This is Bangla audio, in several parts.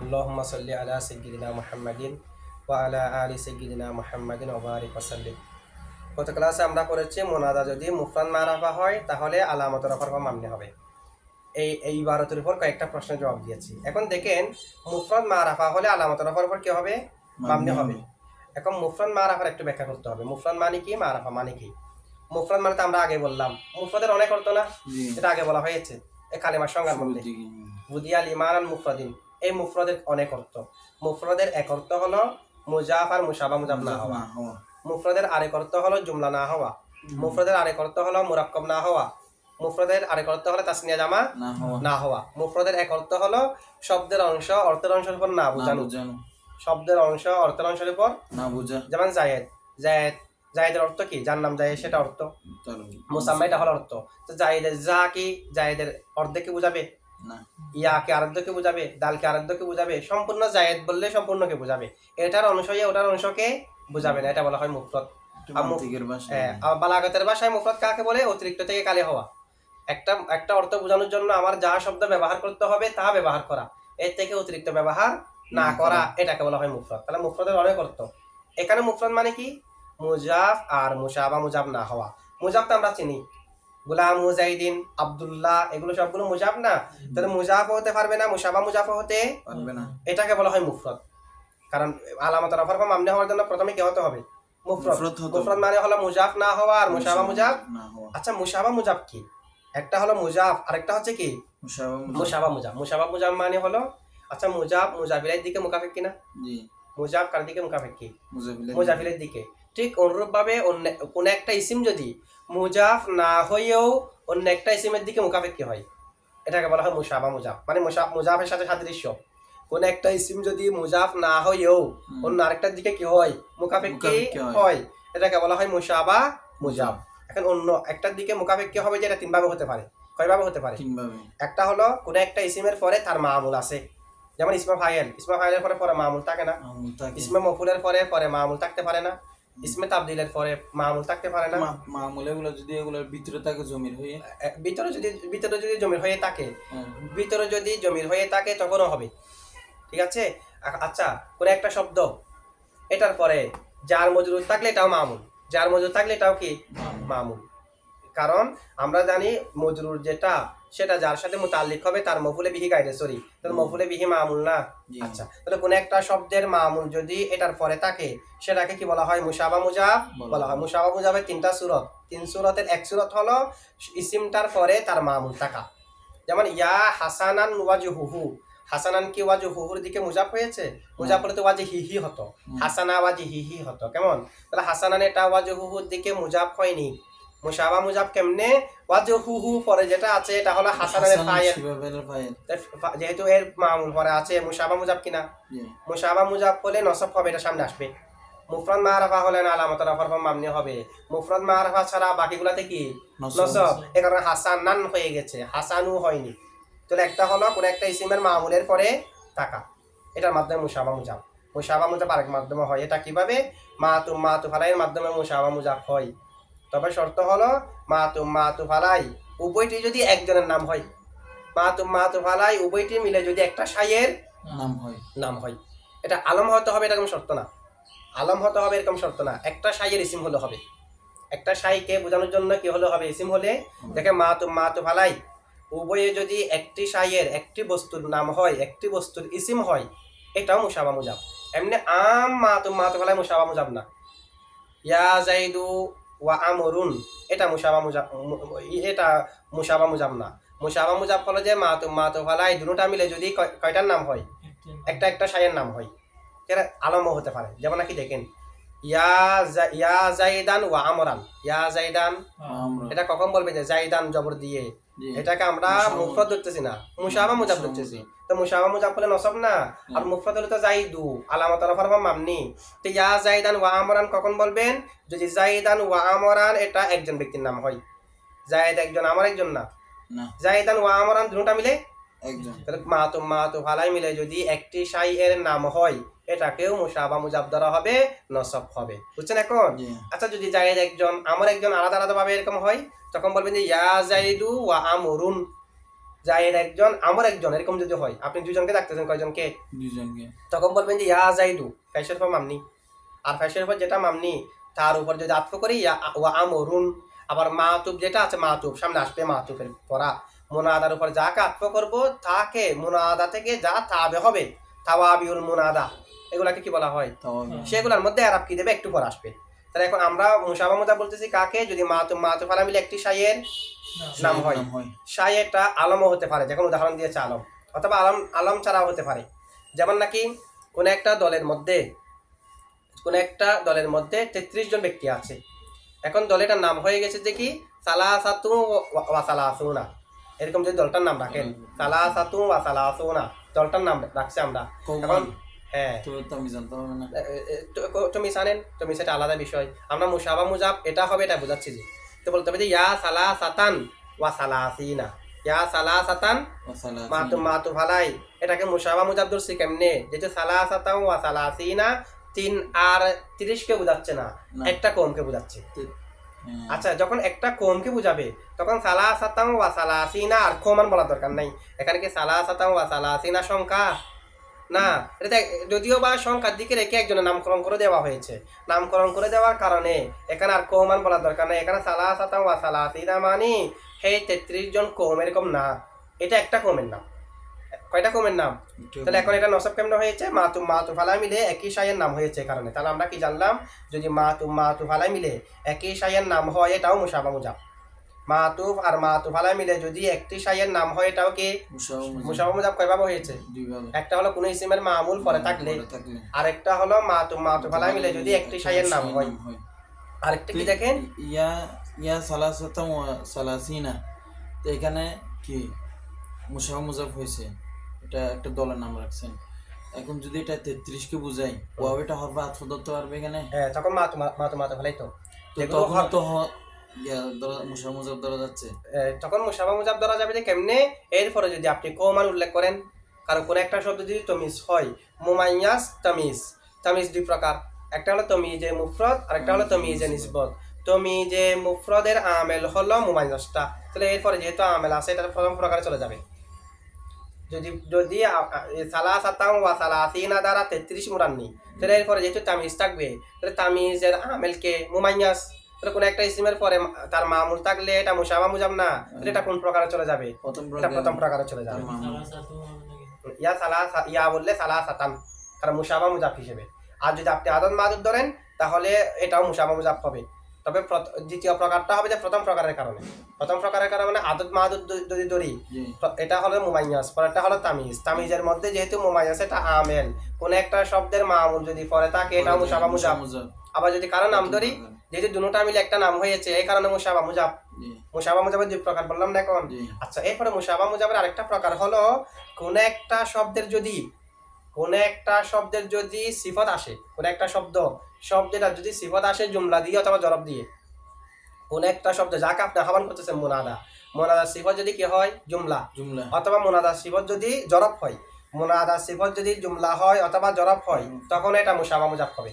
আল্লাহুম্মা সাল্লি আলা সাইয়্যিদিনা মুহাম্মাদিন ওয়া আলা আলি সাইয়্যিদিনা মুহাম্মাদিন ওয়া বারিক ওয়া সাল্লিম। গত ক্লাসে আমরা পড়েছি মুনাদা যদি মুফরাদ মারাফা হয় তাহলে আলামত রফার পর মামনি হবে। এই ইবারতের উপর কয়েকটা প্রশ্নের জবাব দিয়েছি। এখন দেখেন মুফরাদ মারাফা হলে আলামত রফার পর কি হবে? মামনি হবে। এখন মুফরাদ মারাফার একটু ব্যাখ্যা করতে হবে। মুফরাদ মানে কি, মারাফা মানে কি? মুফরাদ মানে তো আমরা আগে বললাম মুফরাদের অনেক অর্থ না, এটা আগে বলা হয়েছে এই কালিমার সংজ্ঞার মধ্যে। বুদিয়াল ইমানান মুফরাদিন, এই মুফরাদের অনেক অর্থ। মুফরাদের এক অর্থ হলো মুজাফ আর মুশাবা মুজাব না হওয়া। মুফরাদের আরেক অর্থ হলো জুমলা না হওয়া। মুফরাদের আরেক অর্থ হলো মুরাক্কাব না হওয়া। মুফরাদের আরেক অর্থ হলো তাসনিয়া জামা না হওয়া। মুফরাদের এক অর্থ হলো শব্দের অংশ অর্থের অংশের উপর না বোঝানো। শব্দের অংশ অর্থের অংশের উপর না বোঝা, যেমন জায়েদ। জায়েদের অর্থ কি? যার নাম জায়েদ সেটা অর্থ। মুসাম্মা এটা হলো অর্থ। তো জায়েদের যা কি জায়েদের অর্ধেককে বোঝাবে না, ইয়াকে আরেককে বোঝাবে, দালকে আরেককে বোঝাবে। সম্পূর্ণ জায়েদ বললে সম্পূর্ণকে বোঝাবে, এটার অংশ ওটার অংশকে বোঝাবে না, এটা বলা হয় মুফরাদ। বালাগাতের ভাষায় মুফরাদ কাকে বলে? অতিরিক্ত থেকে কালি হওয়া। একটা অর্থ বোঝানোর জন্য আমার যা শব্দ ব্যবহার করতে হবে তা ব্যবহার করা, এর থেকে অতিরিক্ত ব্যবহার না করা, এটাকে বলা হয় মুফরাদ। তাহলে মুফরাদের অনেক অর্থ। এখানে মুফরাদ মানে কি? মুজাফ আর মুশাবা মুজাব না হওয়া। মুজাফ তো আমরা চিনি, গুলাম, মুজাহিদিন, আব্দুল্লাহ, এগুলো সবগুলো মুজাফ না। তাহলে মুজাফ হতে পারবে না, মুশাবা মুজাফ হতে পারবে না, এটাকে বলা হয় মুফরাদ। কারণ আলামত রফার পর মামনি হওয়ার জন্য প্রথমে কি হতে হবে? মুফরাদ। মুফরাদ মানে হলো মুজাফ না হওয়া আর মুশাবা মুজাব না হওয়া। আচ্ছা, মুশাবা মুজাব কি? একটা হলো মুজাফ, আরেকটা হচ্ছে কি? মুশাবা মুজাব। মুশাবা মুজাব মানে হলো, আচ্ছা মুজাব মুজাফিলের দিকে মুকাফিক কিনা? জি। মুজাব কার দিকে মুকাফিক? কি? মুজাফিলের দিকে। ঠিক অনুরূপ ভাবে কোন একটা ইসিম যদি মুজাফ না হয়েও অন্য একটা ইসিমের দিকে মুকাফিক কি হয়, এটাকে বলা হয় মুশাবা মুজাব। মানে মুজাফের সাথে সাদৃশ্য। কোন একটা ইসিম যদি মুজাফ না হয়েও অন্য আরেকটার দিকে কি হয়, মুকাফিক কি হয়, এটাকে বলা হয় মুশাবা মুজাব। এখন অন্য একটার দিকে মুকাফিক কি হবে, যেটা তিনভাবে হতে পারে। কয়ভাবে হতে পারে? একটা হলো কোন একটা ইসিমের পরে তার মামুল আছে, যেমন ইসমা ফাইল। ইসমা ফাইলের পরে মামুল থাকে না। ইসমা মফুলের পরে মামুল থাকতে পারে না। ইসমে তাবদিলের পরে মামুল থাকতে পারে না। মামুল এগুলো যদি এগুলোর ভিতরে থাকে জমির হয়ে, ভিতরে যদি জমির হয়ে থাকে, ভিতরে যদি জমির হয়ে থাকে তখনও হবে। ঠিক আছে। আচ্ছা, কোন একটা শব্দ এটার পরে যার মজরুর থাকলে এটাও মামুল, যার মজরুর থাকলে এটাও কি মামুল। কারণ আমরা জানি মজরুর যেটা সেটা যার সাথে মুতাল্লিক হবে তার মফুলে বিহি গাইডে, সরি, তাহলে মফুলে বিহি মামুল না। আচ্ছা, তাহলে কোন একটা শব্দের মামুল যদি এটার পরে থাকে সেটাকে কি বলা হয়? মুশাবা মুজাব বলা হয়। মুশাবা মুজাবের তিনটা সূরত। তিন সূরতের এক সূরত হলো ইসিমটার পরে তার মামুল থাকা। যেমন ইয়া হাসানান ওয়াজহুহু, হাসানান কি ওয়াজহুহুর দিকে মুজাব হয়েছে, মুজাব হলে তো ওয়াজহিহি হতো, হাসানা ওয়াজহিহি হতো। কেমন? তাহলে হাসানান এটা ওয়াজহুহুর দিকে মুজাব হয়নি। মুশাবা মুজাব কেমনে? ওয়াজহুহু পরে যেটা আছে এটা হলো হাসানানের ফাইল, যেহেতু এর মামুল পরে আছে মুশাবা মুজাব কিনা। মুশাবা মুজাব হলে নসব হবে, এটা সামনে আসবে। মুফরাদ মারাফা হলে না আলামত রফার পর মামনি হবে। মুফরাদ মারাফা ছাড়া বাকিগুলাতে কি নসব, এ কারণে হাসানান হয়ে গেছে, হাসানু হয়নি। তাহলে একটা হলো কোন একটা ইসিমের মামুলের পরে থাকা, এটার মাধ্যমে মুশাবা মুজাব। মুশাবা মুজাব আরেক মাধ্যমে হয়। এটা কিভাবে? মাতু ফালাইয়ের মাধ্যমে মুশাবা মুজাব হয়। তবে শর্ত হলো মাতু ফালাই উভয়টি যদি একজনের নাম হয়, মাতু ফালাই উভয়টি মিলে যদি একটা শাইয়ের নাম হয়, এটা আলম হতে হবে এরকম শর্ত না। আলম হতে হবে এরকম শর্ত না, একটা শাইয়ের ইসিম হলে হবে। একটা শাইকে বোঝানোর জন্য কি হলে হবে? ইসিম হলে। দেখে মাতু ফালাই উভয়ে যদি একটি শাইয়ের একটি বস্তুর নাম হয়, একটি বস্তুর ইসিম হয়, এটাও মুশাবা মুজাব। এমনি আম মাতু ফালাই মুশাবা মুজাব না। ইয়া জাইদু ওয়া আমরুন, এটা মুশাবা মুজাব, এটা মুশাবা মুজাব না। মুশাবা মুজাব হলো যে মাতু ফালাই দুটোটা মিলে যদি কয়টার নাম হয়, একটা শাইয়ের নাম হয়, এটা আলমও হতে পারে। যেমন নাকি দেখেন ইয়া জাইদান ওয়া আমরান, ইয়া জাইদান, এটা কখন বলবে? যে জাইদান জবর দিয়ে, এটাকে আমরা মুফরাদ ধরতেছি না, মুশাবা মুজাব ধরতেছি। তো মুশাবা মুজাব হলে নসব না, আর মুফরাদ হলে তো জাইদু আলামত রফার পর মামনি। তো ইয়া জাইদান ওয়া আমরান কখন বলবেন? যদি জাইদান ওয়া আমরান এটা একজন ব্যক্তির নাম হয়। জাইদ একজন, আমর একজন না। জাইদান ওয়া আমরান দুটোটা মিলে একজন। তাহলে মাতু ফালাই মিলে যদি একটি শাইয়ের নাম হয়, এটাকেও মুশাবা মুজাব ধরা হবে, নসব হবে। বুঝছেন এখন? আচ্ছা, যদি জায়েদ একজন, আমর একজন আলাদা আলাদা ভাবে এরকম হয়, তখন বলবেন যে ইয়া জাইদু ওয়া আমরুন। জায়েদ একজন আমর একজন, এরকম যদি হয়, আপনি দুজনকে ডাকতেছেন, কয়জনকে? দুজনকে। তখন বলবেন যে ইয়া জাইদু, ফেসের উপর মামনি। আর ফেসের উপর যেটা মামনি তার উপর যদি আত্ম করি ইয়া ওয়া আমরুন। আবার মাতুব যেটা আছে, মাতুব সামনে আসবে, মাতুবের পড়া মুনাদার উপর যাকে আত্ম করব তাকে মুনাদা থেকে যা তাবে হবে, তাওয়াবিউল মুনাদা, এগুলাকে কি বলা হয়? তাওয়াবি। সেগুলোর মধ্যে আরব কি দেবে একটু পর আসবে। তাহলে এখন আমরা মুশাবা মুজা বলতেছি কাকে? যদি মাতুব আলা মিলে একটি শাইয়ের নাম হয়, শাইয়েরটা আলমও হতে পারে, যেমন উদাহরণ দিয়েছে আলম, অথবা আলম ছাড়াও হতে পারে। যেমন নাকি কোন একটা দলের মধ্যে 33 জন ব্যক্তি আছে। এখন দলেটার নাম হয়ে গেছে যে কি সালাসাতু ওয়া সালাসুনা, এরকম যদি দলটার নাম রাখেন সালাসাতু ওয়া সালাসুনা, দলটার নাম রাখছি আমরা। এখন হ্যাঁ, তো আমি জানতে হবে না। তুমি জানেন, তুমি সেটা আলাদা বিষয়। আমরা মুশাবা মুজাব এটা হবে, এটা বোঝাচ্ছি যে, তো বলতে হবে যে ইয়া সালাসাতান ওয়া সালাসিনা, ইয়া সালাসাতান মাতু ভালাই, এটাকে মুশাবা মুজাব ধরছি কেমনে? যেহেতু সালাসাতান ওয়া সালাসিনা 3 আর 30 কে বোঝাচ্ছে না, একটা কমকে বোঝাচ্ছে। আচ্ছা, যখন একটা কমকে বুঝাবে তখন সালাসাতান ওয়া সালাসিনা আর কমান বলার দরকার নাই। এখানে কি সালাসাতান ওয়া সালাসিনা সংখ্যা না, এটা যদিও বা সংখ্যার দিকে রেখে একজনের নামকরণ করে দেওয়া হয়েছে, নামকরণ করে দেওয়ার কারণে এখানে আর কমান বলার দরকার নেই। এখানে সালাসাতান ওয়া সালাসিনা মানে এই 33 জন কম, এরকম না, এটা একটা কমের নাম। কয়টা কমের নাম? তাহলে এখন এটা নসব কেমন হয়েছে? মাতু ফালা মিলে একই শাইয়ের নাম হয়েছে কারণে। তাহলে আমরা কি জানলাম? যদি মাতু ফালা মিলে একই শাইয়ের নাম হয় এটাও মুশাবা মুজাব। মাতুফ আর মাতু ফালা মিলে যদি একটি শাইয়ের নাম হয় এটাও কি মুশাবা মুজাব। কয়ভাবে হয়েছে? একটা হলো কোনো ইসিমের মামুল পরে থাকলে, আরেকটা হলো মাতু ফালা মিলে যদি একটি শাইয়ের নাম হয়। আরেকটা কি দেখেন, ইয়া সালাসাতাম ওয়া সালাসিনা, তো এখানে কি মুশাবা মুজাব হয়েছে, এটা একটা দলের নাম রাখছেন। এখন যদি এটা 33 কে বুঝাই, ওয়াও এটা হরফে আতফ ধরতে পারবে এখানে? হ্যাঁ, তখন মাতু ফালাই তো তখন তো মুশাবা মুজাব ধরা যাচ্ছে। তখন মুশাবা মুজাব ধরা যাবে যে কেমনে? এরপরে যদি আপনি কমান উল্লেখ করেন, কারণ কোন একটা শব্দ যদি তমিজ হয়, মুমাইয়াস তামিজ দুই প্রকার, একটা হলো তমিজে মুফরদ আর একটা হলো তমিজে নিসবত। তমিজে মুফরদের আমেল হলো মুমাইয়াসটা, তাহলে এরপরে যেহেতু আমেল আছে এটা প্রথম প্রকারে চলে যাবে। যদি সালাসাতাম ওয়া সালাসিনা দ্বারা 33 মুরান্নি, তাহলে এরপরে যেহেতু তামিজ থাকবে, তাহলে তামিজের আমেলকে মুমাইয়াস, তাহলে কোন একটা ইসিমের পরে তার মামুল থাকলে এটা মুশাবা মুজাব না, তাহলে এটা কোন প্রকারে চলে যাবে? প্রথম প্রকারে চলে যাবে। ইয়া বললে সালাসাতান, কারণ মুশাবা মুজাব হিসেবে। আর যদি আপনি আদদ মাদুদ ধরেন তাহলে এটাও মুশাবা মুজাব হবে। তবে দ্বিতীয় প্রকারটা হবে যে প্রথম প্রকারের কারণে। প্রথম প্রকারের কারণে মানে আদদ মাদুদ যদি ধরি, এটা হলো মুমাইয়াস, পরেরটা হলো তামিজের মধ্যে যেহেতু মুমাইয়াস এটা আমেল, কোন একটা শব্দের মামুল যদি পরে থাকে এটা মুশাবা মুজাব। আবার যদি কারো নাম ধরি, যেহেতু দুটোটা মিলে একটা নাম হয়েছে এই কারণে মুশাবা মুজাব। মুশাবা মুজাবের দুই প্রকার বললাম না এখন। আচ্ছা, এরপরে মুশাবা মুজাবের আরেকটা প্রকার হলো কোন একটা শব্দের যদি সিফত আসে, কোন একটা শব্দটা যদি সিফত আসে জুমলা দিয়ে অথবা জরব দিয়ে, কোন একটা শব্দ যাকে আপনি আহ্বান করতেছেন মুনাদা সিফত যদি কি হয় জুমলা, অথবা মুনাদা সিফত যদি জরব হয়, মুনাদা সিফত যদি জুমলা হয় অথবা জরব হয়, তখন এটা মুশাবা মুজাব হবে।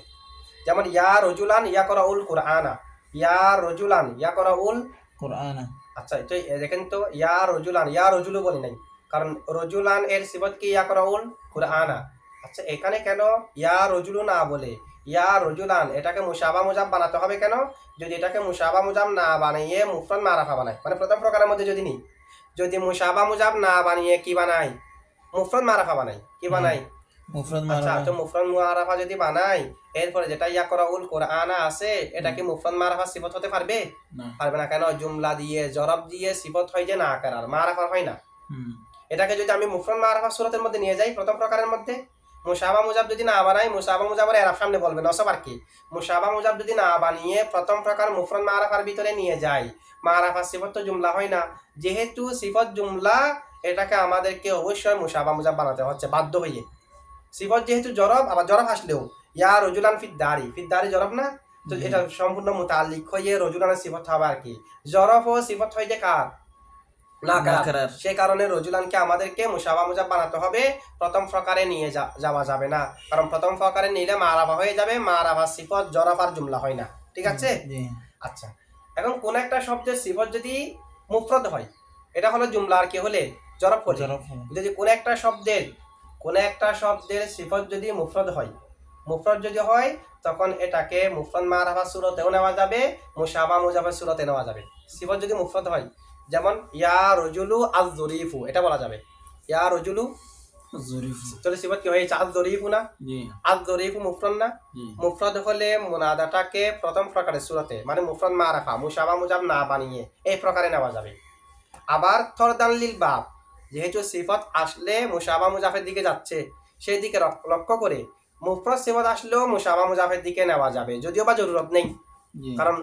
যেমন ইয়া রজুলান ইয়াকরাউল কুরআনা, ইয়া রজুলান ইয়াকরাউল কুরআনা। আচ্ছা, তো দেখেন তো ইয়া রজুলান, ইয়া রজুলু বলি নাই, কারণ রজুলান এর সিফত কি ইয়াকরাউল কুরআনা। আচ্ছা, এখানে কেন ইয়া রজুলু না বলে ইয়া রজুলান এটাকে মুশাবা মুজাব বানাতে হবে কেন? যদি এটাকে মুশাবা মুজাব না বানিয়ে মুফরদ মারাফা বানায়, মানে প্রথম প্রকারের মধ্যে যদি মুশাবা মুজাব না বানিয়ে কি বানায়? মুফরদ মারাফা বানায়। কি বানায়? আচ্ছা, তো মুফরদ মারাফা যদি বানায়, এরপরে যেটা ইয়াকরাউল কুরআনা আছে এটা কি মুফরদ মারাফা সিফত হতে পারবে? পারবে না। কেন? জুমলা দিয়ে জরব দিয়ে সিফত হয় যে না করার, মারাফা হয় না। এটাকে যদি আমি মুফরদ মারাফা সূরতের মধ্যে নিয়ে যাই, প্রথম প্রকারের মধ্যে মুশাবা মুজাব যদি না বানাই, মুশাবা মুজাবের এরাব সামনে বলবে নসব আর কি। মুশাবা মুজাব যদি না বানিয়ে প্রথম প্রকার মুফরদ মারাফার ভিতরে নিয়ে যাই, মারাফা সিফত তো জুমলা হয় না। যেহেতু সিফত জুমলা, এটাকে আমাদেরকে অবশ্যই মুশাবা মুজাব বানাতে হচ্ছে বাধ্য হয়ে। সিফত যেহেতু জরব, আবার জরব আসলেও ইয়া রজুলান ফিদ্দারি জরব না, তো এটা সম্পূর্ণ মুতাল্লিক হয়ে রজুলানের সিফত হবে আর কি। জরব ও সিফত হয় যে কার? না করার। সে কারণে রজুলানকে আমাদেরকে মুশাবা মুজাব বানাতে হবে, প্রথম প্রকারে নিয়ে যাওয়া যাবে না, কারণ প্রথম প্রকারে নিলে মারাফা হয়ে যাবে, মারাফা সিফত জরব আর জুমলা হয় না। ঠিক আছে? আচ্ছা, এখন কোন একটা শব্দের সিফত যদি মুফরদ হয়, এটা হলো জুমলা আর কি হলে জরব হলে। জরব হলে। যদি কোন একটা শব্দের সিফত যদি মুফরদ হয়, যদি হয় তখন এটাকে মুফরদ মারাফা সূরতেও নেওয়া যাবে, মুশাবা মুজাফের সূরতে নেওয়া যাবে। সিফত যদি মুফরদ হয়, যেমন ইয়া রজুলু আয-যরিফু, এটা বলা যাবে ইয়া রজুলু। জরিফ। তাহলে সিফত কি হয়েছে? আয-যরিফু না? জি আয-যরিফু মুফরদ না? জি মুফরদ হলে মুনাদাটাকে প্রথম প্রকারের সূরতে, মানে মুফরদ মারাফা মুশাবা মুজাফ না বানিয়ে এই প্রকারে নেওয়া যাবে। আবার তরদান লিল বাব, যেহেতু সিফত আসলে মুশাবা মুজাফের দিকে যাচ্ছে, সেই দিকে লক্ষ্য করে মুফরদ সিফত আসলেও মুশাবা মুজাফের দিকে নেওয়া যাবে, যদিও বা জরুরত নেই। জি কারণ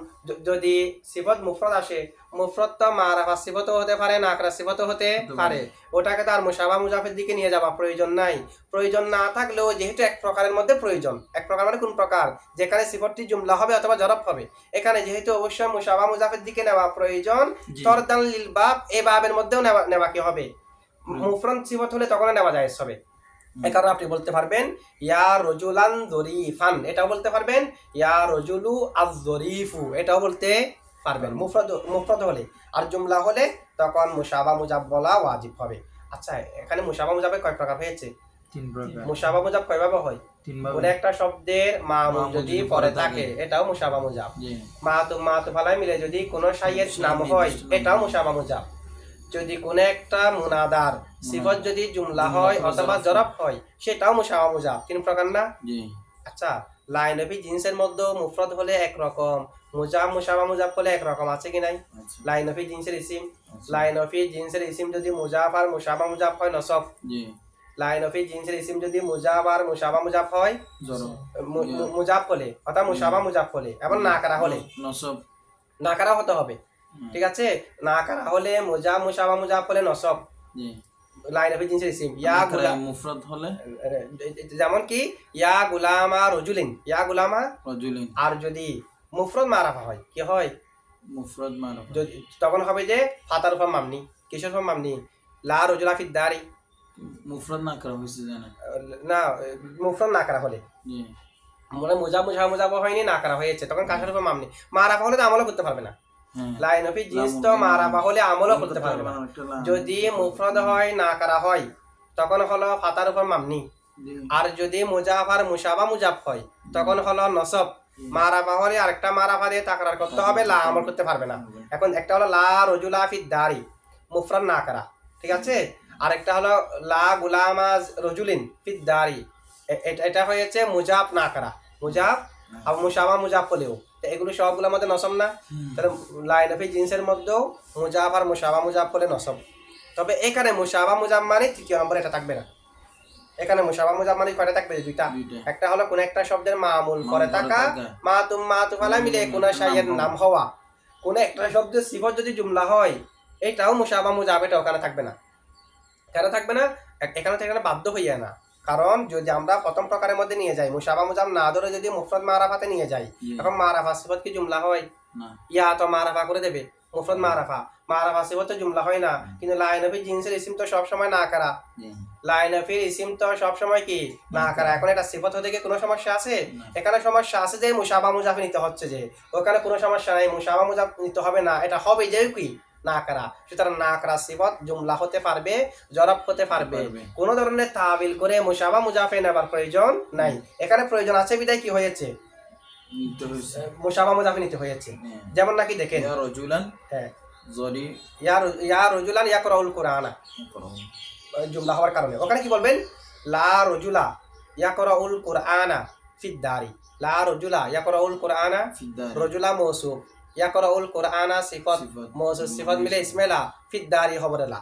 যদি সিফত মুফরদ আসে, মুফরদ তো মারাফা সিফতও হতে পারে, নাকরা সিফতও হতে পারে, ওটাকে তার মুশাবা মুজাফের দিকে নিয়ে যাওয়া প্রয়োজন নাই। প্রয়োজন না থাকলেও যেহেতু এক প্রকারের মধ্যে প্রয়োজন, এক প্রকার মানে কোন প্রকার? যেখানে সিফতটি জুমলা হবে অথবা জরব হবে, এখানে যেহেতু অবশ্যই মুশাবা মুজাফের দিকে নেওয়া প্রয়োজন, জি। তরদান লিল বাব, এই বাবের মধ্যেও নেওয়া কি হবে? মুফরদ সিফত হলে তখন নেওয়া যায় হবে। এই কারণে আপনি বলতে পারবেন ইয়া রজুলান জরিফান, এটাও বলতে পারবেন ইয়া রজুলু আয-যরিফু, এটাও বলতে পারবেন মুফরদ হলে। আর জুমলা হলে তখন মুশাবা মুজাব বলা ওয়াজিব হবে। আচ্ছা, এখানে মুশাবা মুজাবের কয় প্রকার হয়েছে? 3 প্রকার। মুশাবা মুজাব কয়ভাবে হয়? 3 কোন ভাবে। একটা শব্দের মামুল যদি পরে থাকে, এটাও মুশাবা মুজাব। জি মাতু ফালায় মিলে যদি কোনো শাইয়ের নাম হয়, এটাও মুশাবা মুজাব। যদি কোনো একটা মুনাদার সিফত যদি জুমলা হয় অথবা জরব হয়, সেটাও মুশাবা মুজাব। 3 প্রকার না? জি আচ্ছা, লাইনফি জিন্সের মধ্যে মুফরদ হলে একরকম, মুশাবা মুজাব হলে একরকম, আছে কি নাই? আচ্ছা লাইনফি জিন্সের ইসিম, আচ্ছা। লাইনফি জিন্সের ইসিম যদি মুজাব আর মুশাবা মুজাব হয় নসব। জি লাইনফি জিন্সের ইসিম যদি মুজাব আর মুশাবা মুজাব হয় জরব। মুজাব হলে অথবা মুশাবা মুজাব হলে, এবং না করা হলে, নসব। না করা হতে হবে। ঠিক আছে, না করা হলে মুজাব মুশাবা মুজাব হলে নসব। জি লাইনফি জিন্সের ইসিম ইয়া গুলাম, মুফরদ হলে যেমন কি ইয়া গুলামা রজুলিন, ইয়া গুলামা। রাজুলিন। আর যদি মুফরদ মারাফা হয়, কি হয়? মুফরদ মারফা। যদি তখন হবে যে ফাতার উপর মামনি, কিসের উপর মামনি? লা রজুলা ফিদ দারি। মুফরদ না করা হয়েছে জানা। না, মুফরদ না করা হলে, জি মানে মুজাব মুশাবা মুজাব হয়নি, না করা হয়েছে, তখন কাসের উপর মামনি। মারাফা হলে তো আমলও করতে পারবে না। হ্যাঁ। লাইনফি জিন্স তো মারাফা হলে আমলও করতে পারবে না। যদি মুফরদ হয়, না করা হয়, তখন হলো ফাতার উপর মামনি। জি আর যদি মুজাফ আর মুশাবা মুজাব হয়, তখন হলো নসব। মারাফা হলে আরেকটা মারাফা দিয়ে তাকরার করতে হবে, লা আমল করতে পারবে না। এখন একটা হলো লা রজুলা ফিদ দারি, মুফরদ না করা, ঠিক আছে। আরেকটা হলো লা গুলামা রজুলিন ফিদ দারি, এটা হয়েছে মুজাব না করা, মুজাব আর মুশাবা মুজাব হলেও। তো এগুলো সবগুলোর মধ্যে নসব না? তাহলে লাইনফি জিন্সের মধ্যেও মুজাব আর মুশাবা মুজাব হলে নসব। তবে এখানে মুশাবা মুজাব মানে তৃতীয় নম্বর, এটা থাকবে না। এখানে মুশাবা মুজাব মানে কয়টা থাকবে? দুইটা। একটা হলো কোন একটা শব্দের মামুল করে থাকা, মাতু ফালা মিলে কোন শাইয়ের নাম হওয়া। কোন একটা শব্দের সিফত যদি জুমলা হয়, এটাও মুশাবা মুজাব, এটা ওখানে থাকবে না। কেন থাকবে না? এখানে থেকে বাধ্য হইয়া না। কারণ যদি আমরা প্রথম প্রকারের মধ্যে নিয়ে যাই, মুশাবা মুজাব না ধরে যদি মুফরদ মারাফাতে নিয়ে যাই, এখন মারাফা সিফত কি জুমলা হয়? না। ইয়া তো মারাফা করে দেবে, মুফরদ মারাফা, মারাফা সিফত তো জুমলা হয় না। কিন্তু লাইনফি জিন্সের ইসিম তো সবসময় না করা, জি লাইনফির ইসিম তো সবসময় কি না করা। এখন এটা সিফত হতে গিয়ে কোনো সমস্যা আছে? এখানে সমস্যা আছে যে মুশাবা মুজাফ নিতে হচ্ছে, যে ওখানে কোনো সমস্যা নাই, মুশাবা মুজাফ নিতে হবে না, এটা হবে যে কি না করা। সুতরাং না করা সিফত জুমলা হতে পারবে, জরব হতে পারবে। কোনো ধরনের তাবিল করে মুশাবা মুজাফে নেবার প্রয়োজন নাই। এখানে প্রয়োজন আছে বিদায় কি হয়েছে? নিতে হয়েছে। মুশাবা মুজাফে নিতে হয়েছে। যেমন নাকি দেখেন, ইয়া রাজুলান হ্যাঁ, জরি ইয়া রজুলান ইয়াকরাউল কুরআনা, জুমলা হওয়ার কারণে ওখানে কি বলবেন? লা রজুলা ইয়াকরাউল কুরআনা ফিদ দারি, লা রজুলা ইয়াকরাউল কুরআনা, রজুলা মৌসুফ, ইয়াকরাউল কুরআনা সিফাত, মৌসুফ সিফাত মিলে ইসমেলা, ফিদ দারি খবরে লা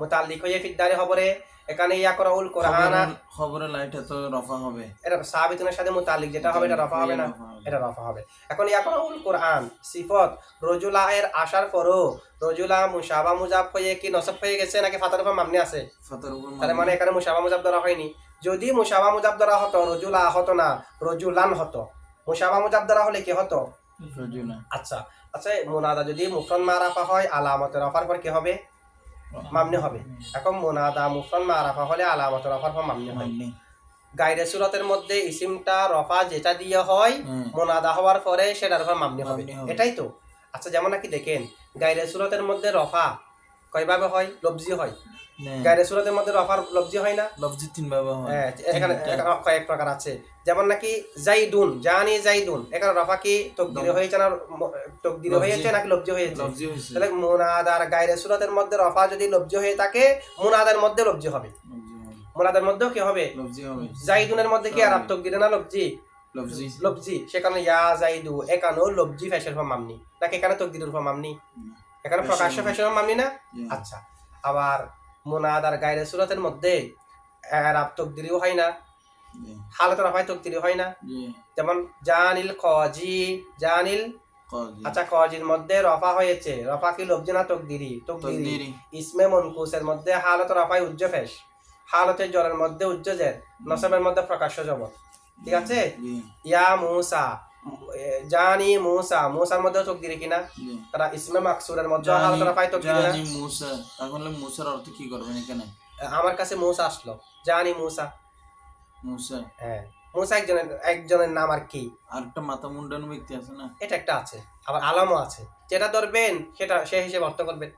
মুতাল্লিক হয়ে ফিদ দারি খবরে। এখানে ইয়াকরাউল কুরআনা খবরে লাইটা তো রফা হবে, এটা সাবিতুনের সাথে মুতাল্লিক যেটা হবে এটা রফা হবে না, এটা রফা হবে। এখন ইয়াকরাউল কুরআন সিফাত রজুলা এর আসার পরও রজুলা মুশাবা মুজাব হয়ে কি নসব হয়ে গেছে নাকি ফাতার উপর মামনি আছে? ফাতার উপর। তার মানে এখানে মুশাবা মুজাব ধরা হয়নি। যদি মুশাবা মুজাব ধরা হতো, রজুলা হতো না, রজুলান হতো। মুশাবা মুজাব ধরা হলে কি হতো? রজুলা। আচ্ছা আচ্ছা, মুনাদা যদি মুফরদ মারাফা হয়, আলামত রফার পর কি হবে? মামনি হবে। এখন মুনাদা মুফরদ মারাফা হলে আলামত রফার পর মামনি হয়। গায়রে সূরতের মধ্যে ইসিমটা রফা যেটা দিয়ে হয়, মুনাদা হওয়ার পরে সেটার উপর মামনি হবে, এটাই তো। আচ্ছা, যেমন নাকি দেখেন গায়রে সূরতের মধ্যে রফা কয়ভাবে হয়? লফজি হয়। না, গায়রে সুরতের মধ্যে রফার লফজি হয় না? লফজি 3 ভাবে হয়। হ্যাঁ, এখানে তিনটা। এখানে কয়েক প্রকার আছে। যেমন নাকি জাইদুন, জানি জাইদুন, এখানে রফা কি তকদিরে হয়েছে না তকদিরে লফজি। হয়েছে নাকি লফজি হয়েছে? লফজি হয়েছে। তাহলে মুনাদার গায়রে সুরতের মধ্যে রফা যদি লফজি হয়ে থাকে, মুনাদার মধ্যে লফজি হবে। লফজি হবে। মুনাদার মধ্যেও কি হবে? লফজি হবে। জাইদুনের মধ্যে কি আরব তকদিরে না লফজি? লফজি। লফজি। সেখানে ইয়া জাইদু এখানেও লফজি ফেশের ফর্ম মামনি নাকি এখানে তকদিরের ফর্ম মামনি? এখানে প্রকাশ্য ফেশের ফর্ম মামনি না? আচ্ছা, আবার মুনাদার গায়রে সুরতের মধ্যে আরব তকদিরিও হয় না, জি, হালত রফায় তকদিরি হয় না। জি, যেমন জানিল কজি, জানিল। কজি। আচ্ছা, কজির মধ্যে রফা হয়েছে, রফা কি লফজি না তকদিরি? তকদিরি। তকদিরি। ইসমে মনকুসের মধ্যে হালত রফায় উজ্জ ফেশ, হালতের জরের মধ্যে উজ্জ জের, নসবের মধ্যে প্রকাশ্য জবর। ঠিক আছে? জি, ইয়া মুসা, জানি মুসা, মুসার মধ্যে তকদিরি কিনা? জি। তারা ইসমে মাকসুরের মধ্যে হালত রফায় তকদিরি না? জানি মুসা। তাহলে মুসার অর্থ কি করবেন এখানে? আমার কাছে মুসা আসলো, জানি মুসা। মুসা। হ্যাঁ, মুসা একজনের নাম আর কি? আর একটা মাথা মুন্ডানো ব্যক্তি আছে না? এটা একটা আছে, আবার আলামও আছে। যেটা ধরবেন সেটা সে হিসেবে অর্থ করবেন।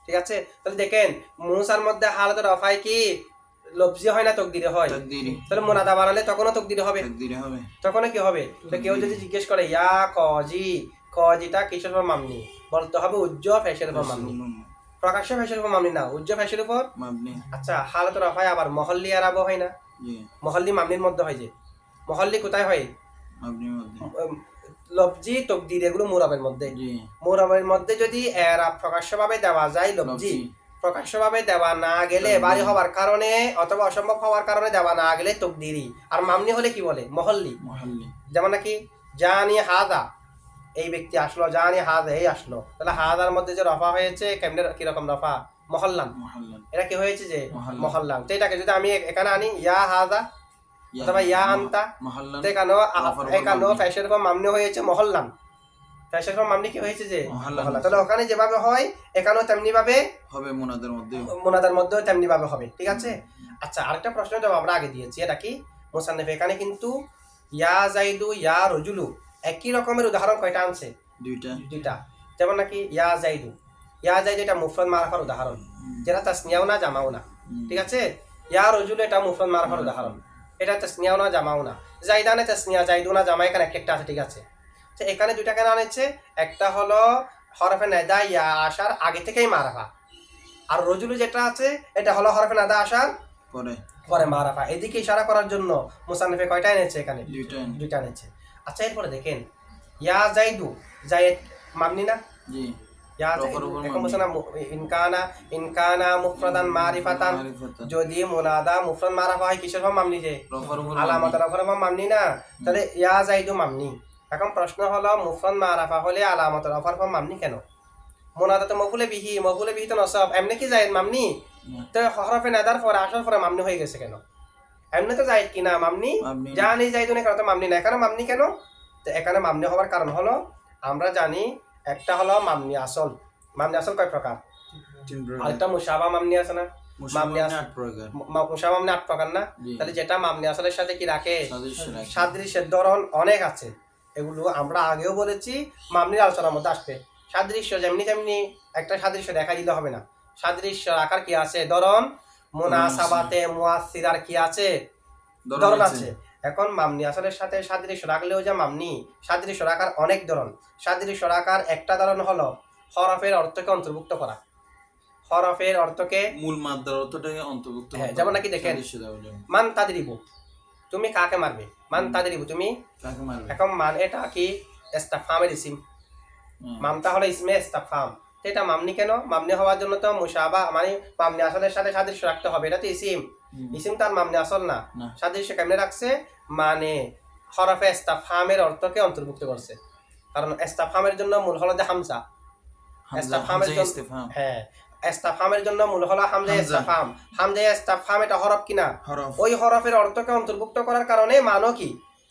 ঠিক আছে? তাহলে দেখেন, মুসার মধ্যে হালত রফায় কি লফজি হয় না তকদিরে হয়? তাকদিরি। তাহলে মুনাদা বানালে তখনও তকদিরে হবে। তাকদিরি হবে। তখন কি হবে? তো কেউ যদি জিজ্ঞেস করে ইয়া কজি, কজিটা কিসের উপর মামনি, বলতে হবে উজ্জ ফেশের উপর মামনি। প্রকাশ্য ফেশের উপর মামনি না, উজ্জ ফেশের উপর মাবনি। আচ্ছা, হালত রফায় আবার মহল্লি আরাবও হয় না? জি, মহল্লি মামনির মধ্যে হয় যে। মহল্লি কোথায় হয়? মাবনির মধ্যে। লফজি তকদির এগুলো মুরাবের মধ্যে। জি, মুরাবের মধ্যে যদি এরা প্রকাশ্যভাবে দেওয়া যায় লফজি, লফজি। প্রকাশ্যভাবে দেওয়া না গেলে বাড়ি হওয়ার কারণে অথবা অসম্ভব হওয়ার কারণে দেওয়া না গেলে তকদিরি। আর মামনি হলে কি বলে? মহল্লি। মহল্লি। যেমন নাকি জানি হাদা, এই ব্যক্তি আসলো, জানি হাদা এই আসলো, তাহলে হাদার মধ্যে যে রফা হয়েছে কেমনে, কিরকম রফা? মহল্লান। মহল্লান। এটা কি হয়েছে যে মহল্লান। মহল্লান। তো এটাকে যদি আমি এখানে আনি ইয়া হাদা অথবা ইয়া আনতা, মহল্লান। তো এখানেও রফার উপর এখানেও মামনি। ফ্যাশের উপর মামনি হয়েছে মহল্লান। ফ্যাশের উপর মামনি কি হয়েছে যে মহল্লান। মহল্লান। তাহলে ওখানে যেভাবে হয় এখানেও তেমনি ভাবে হবে মুনাদের মধ্যে। মুনাদার মধ্যেও তেমনি ভাবে হবে। ঠিক আছে? আচ্ছা, আরেকটা প্রশ্নের জবাব আমরা আগে দিয়েছি, এটা কি? মুসান্নিফ এখানে কিন্তু ইয়া জাইদু ইয়া রজুলু একই রকমের উদাহরণ কয়টা আনছে? দুইটা। দুইটা। যেমন নাকি ইয়া জাইদু, ইয়া জাইদু এটা মুফরদ মারফার উদাহরণ, যেটা তাসনিয়াও না জামাও না। ঠিক আছে? ইয়া রজুলু এটা মুফরদ মারফার উদাহরণ, এটা তাসনিয়াও না জামাও না। জাইদানে তাসনিয়া, জাইদু না জামা, এখানে একটা আছে। ঠিক আছে? তো এখানে দুইটা কেন আনেছে? একটা হলো হরফে নাদা ইয়া আসার আগে থেকেই মারফা, আর রজুলু যেটা আছে এটা হলো হরফে নাদা আসার পরে। পরে মারাফা। এদিকে ইশারা করার জন্য মুসান্নিফে কয়টা এনেছে এখানে? দুইটা। দুইটা এনেছে। আচ্ছা, এরপরে দেখেন ইয়া জাইদু, জায়েদ মামনি না? জি, ইয়া রফার জাইদু উপর এখন মামনি। বলছে না ইনকানা মুফরাদান মারিফাতান, মারিফাতান। যদি মুনাদা মুফরাদ মারাফা হয় কিসের ফর্ম মামনি? যে রফার উপর আলামত মামনি। রফার ফর্ম মামনি না? তাহলে ইয়া জাইদু মামনি। এখন প্রশ্ন হলো মুফরাদ মারাফা হলে আলামত রফার ফর্ম মামনি কেন? মুনাদা তো মফুলে বিহি, মফুলে বিহি তো নসব, এমনি কি জায়েদ মামনি? তো হরফে নাদার পরে আসার পরে মামনি হয়ে গেছে কেন? এমনি তো জায়েদ কিনা মামনি, মামনি। জানি জাইদুন, এখানে তো মামনি না, এখানে মামনি কেন? তো এখানে মামনি হওয়ার কারণ হলো আমরা জানি একটা হলো মামনি আসল। মামনি আসল কয় প্রকার? তিন প্রকার। আরেকটা মুশাবা মামনি আছে না? মামনি মুশাবাহ 8 প্রকার। মুশাবা মামনি 8 প্রকার না? জি। তাহলে যেটা মামনি আসলের সাথে কি রাখে? সাদৃশ্য রাখে। সাদৃশ্যের ধরন অনেক আছে, এগুলো আমরা আগেও বলেছি, মামনির আলোচনার মধ্যে আসবে। সাদৃশ্য যেমনি তেমনি একটা সাদৃশ্য দেখা দিতে হবে না, সাদৃশ্য আকার কি আছে? ধরন। মুনাসাবাতে মুয়াসসিরার কি আছে? ধরন আছে। এখন মামনি আসলের সাথে সাদৃশ্য রাখলেও যে মামনি, সাদৃশ্য রাখার অনেক ধরন। সাদৃশ্য রাখার একটা ধরন হলো হরফের অর্থকে অন্তর্ভুক্ত করা, হরফের অর্থকে। মূল মাদ্রার অর্থটাকে অন্তর্ভুক্ত হ্যাঁ, করতে যেমন হবে, নাকি দেখেন সাদৃশ্য দেওয়ার জন্য। মান তাদরিবু, তুমি কাকে মারবে? মান তাদরিবু, তুমি। কাকে মারবে? এখন মান এটা কি? ইস্তিফহামের ইসিম। হ্যাঁ। মামতা হলো ইসমে ইস্তিফহাম। তো এটা মামনি কেন? মামনি হওয়ার জন্য তো মুশাবা মানে মামনি আসলের সাথে সাদৃশ্য রাখতে হবে, এটা তো ইসিম। ইসিম তার মামনি আসল না। না। সাদৃশ্য কেমনে রাখছে? মানে হরফে ইস্তিফহামের অর্থকে অন্তর্ভুক্ত করছে, কারণ ইস্তিফহামের জন্য মূল হলো যে হামজা। ইস্তিফহামের জন্য, ইস্তিফহাম। হ্যাঁ, ইস্তিফহামের জন্য মূল হলো হামজা হামজা। ইস্তিফহাম। হামজা ইস্তিফহাম এটা হরফ কিনা? হরফ। ওই হরফের অর্থকে অন্তর্ভুক্ত করার কারণে মানও কি?